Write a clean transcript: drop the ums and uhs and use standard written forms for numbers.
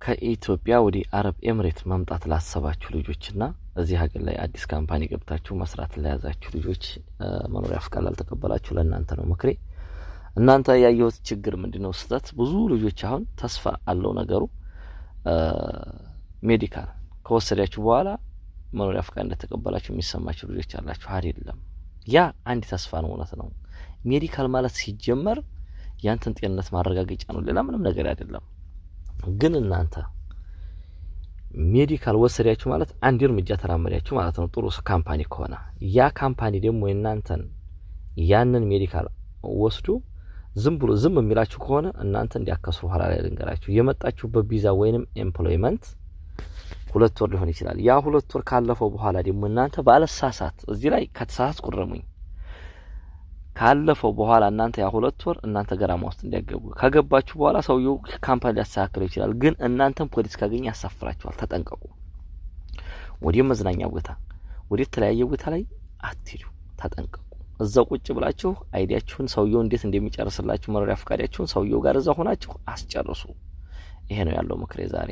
ከኢትዮጵያ ወደ አረብ ኤምሬት መምጣት ላሰባችሁ ልጆችና እዚህ ሀገር ላይ አዲስ ካምፓኒ ገብታችሁ መስራት ለያዛችሁ ልጆች መኖሪያ ፍቃድ ላልተቀበላችሁ ለእናንተ ነው ምክሬ። እናንተ ያየሁት ችግር ምንድነው? ስህተት ብዙ ልጆች አሁን ተስፋ አለው ነገሩ ሜዲካል ከወሰዳችሁ በኋላ መኖሪያ ፍቃድ እንደተቀበላችሁ የሚሰማችሁ ልጆች አላችሁ። አይደለም፣ ያ አንድ ተስፋ ነው፣ እውነት ነው። ሜዲካል ማለት ሲጀመር ያንተን ጤንነት ማረጋገጫ ነው፣ ሌላ ምንም ነገር አይደለም። ግን እናንተ ሜዲካል ወሰዳችሁ ማለት አንድ እርምጃ ተራመዳችሁ ማለት ነው። ጥሩ ካምፓኒ ከሆነ ያ ካምፓኒ ደግሞ እናንተን ያንን ሜዲካል ወስዶ ዝም የሚላችሁ ከሆነ እናንተ እንዲያከስሩ ኋላ ላይ ልንገራችሁ። የመጣችሁበት ቪዛ ወይንም ኤምፕሎይመንት 2 ወር ሊሆን ይችላል። ያ 2 ወር ካለፈው በኋላ ደግሞ እናንተ ባለሳሳት እዚህ ላይ ከተሳሳት ቁረሙኝ ካለፈው በኋላ እናንተ ያ 2 ወር እናንተ ገራማ ውስጥ እንዲያገቡ ከገባችሁ በኋላ ሰውየው ካምፓኒ ሊያስተካክለው ይችላል። ግን እናንተም ፖሊስ ካገኘ ያሳፍራችኋል። ተጠንቀቁ። ወደ መዝናኛ ቦታ ወደ ተለያየ ቦታ ላይ አትሄዱ። ተጠንቀቁ። እዛው ቁጭ ብላችሁ አይዲያችሁን ሰውየው እንዴት እንደሚጨርስላችሁ መኖሪያ ፍቃዳችሁን ሰውየው ጋር እዛው ሆናችሁ አስጨርሱ። ይሄ ነው ያለው ምክሬ ዛሬ።